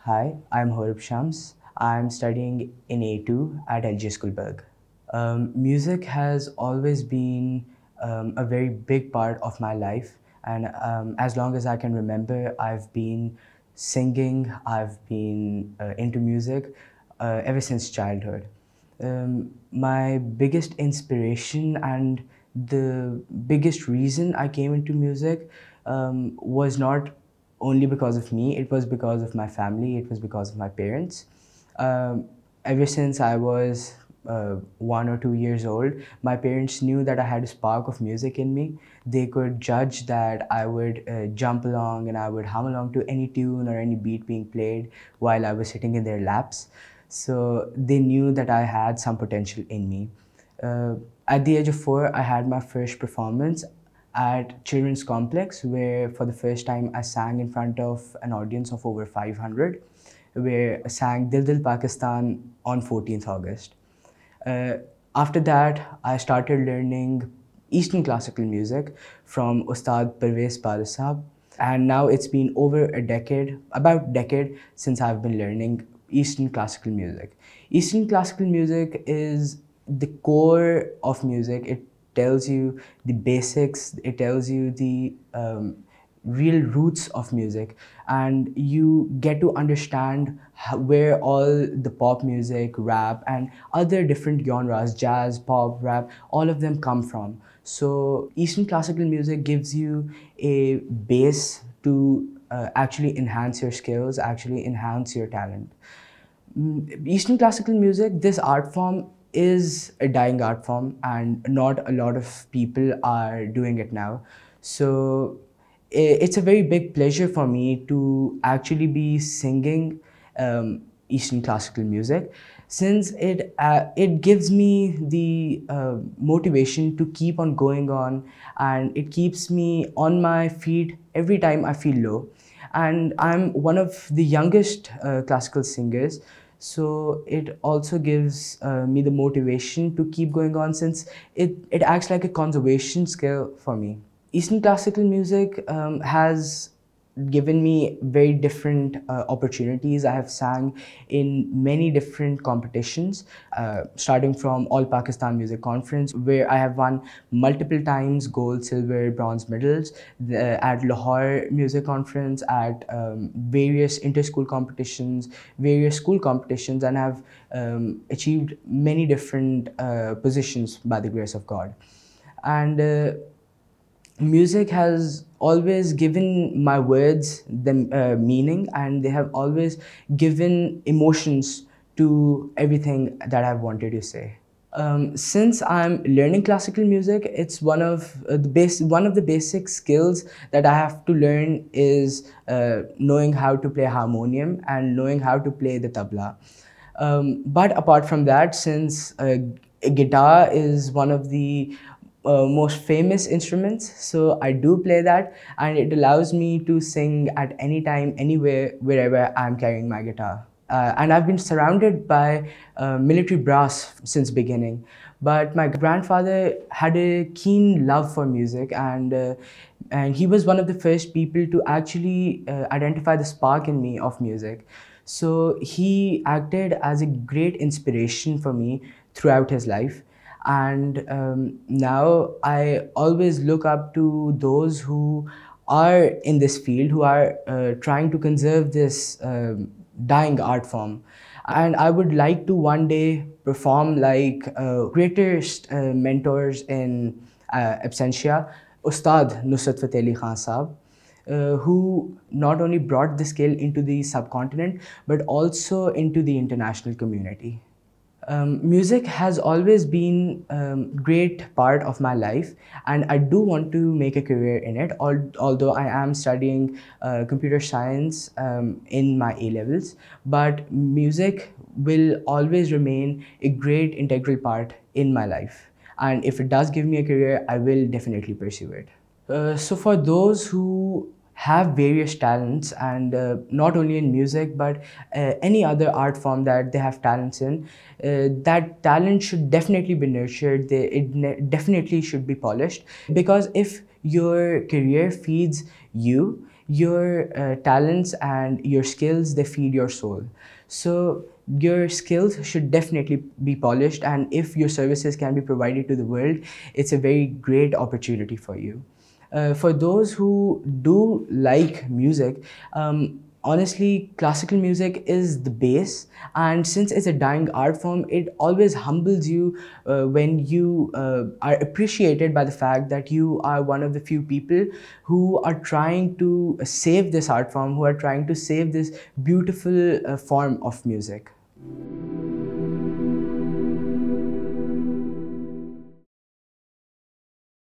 Hi, I'm Horeb Shams. I'm studying in A2 at LGS Gulberg. Music has always been a very big part of my life, and as long as I can remember, I've been singing, I've been into music ever since childhood. My biggest inspiration and the biggest reason I came into music was not only because of me, it was because of my family, it was because of my parents. Ever since I was 1 or 2 years old, my parents knew that I had a spark of music in me. They could judge that I would jump along and I would hum along to any tune or any beat being played while I was sitting in their laps. So they knew that I had some potential in me. At the age of 4, I had my first performance at Children's Complex, where for the first time I sang in front of an audience of over 500, where I sang Dil Dil Pakistan on 14th August. After that, I started learning Eastern classical music from Ustad Parvez Paras, and now it's been over a decade, about a decade, since I've been learning Eastern classical music. Eastern classical music is the core of music. It tells you the basics, it tells you the real roots of music, and you get to understand where all the pop music, rap, and other different genres, jazz, pop, rap, all of them come from. So Eastern classical music gives you a base to actually enhance your skills, actually enhance your talent. Eastern classical music, this art form is a dying art form, and not a lot of people are doing it now. So it's a very big pleasure for me to actually be singing Eastern classical music, since it gives me the motivation to keep on going on, and it keeps me on my feet every time I feel low. And I'm one of the youngest classical singers, so it also gives me the motivation to keep going on, since it acts like a conservation skill for me. Eastern classical music has given me very different opportunities. I have sang in many different competitions, starting from All Pakistan Music Conference, where I have won multiple times gold, silver, bronze medals, at Lahore Music Conference, at various inter-school competitions, various school competitions, and have achieved many different positions by the grace of God. And music has always given my words the meaning, and they have always given emotions to everything that I've wanted to say. Since I'm learning classical music, it's one of the basic skills that I have to learn is knowing how to play harmonium and knowing how to play the tabla. But apart from that, since guitar is one of the most famous instruments, so I do play that, and it allows me to sing at any time, anywhere, wherever I'm carrying my guitar. And I've been surrounded by military brass since beginning, but my grandfather had a keen love for music, and he was one of the first people to actually identify the spark in me of music. So he acted as a great inspiration for me throughout his life. And now I always look up to those who are in this field, who are trying to conserve this dying art form. And I would like to one day perform like greatest mentors in absentia, Ustad Khan Saab, who not only brought the skill into the subcontinent, but also into the international community. Music has always been a great part of my life, and I do want to make a career in it, although I am studying computer science in my A-levels. But music will always remain a great integral part in my life. And if it does give me a career, I will definitely pursue it. So for those who have various talents, and not only in music but any other art form that they have talents in, that talent should definitely be nurtured. Definitely should be polished, because if your career feeds you, your talents and your skills, they feed your soul. So your skills should definitely be polished, and if your services can be provided to the world, it's a very great opportunity for you. For those who do like music, honestly, classical music is the base, and since it's a dying art form, it always humbles you when you are appreciated by the fact that you are one of the few people who are trying to save this art form, who are trying to save this beautiful form of music.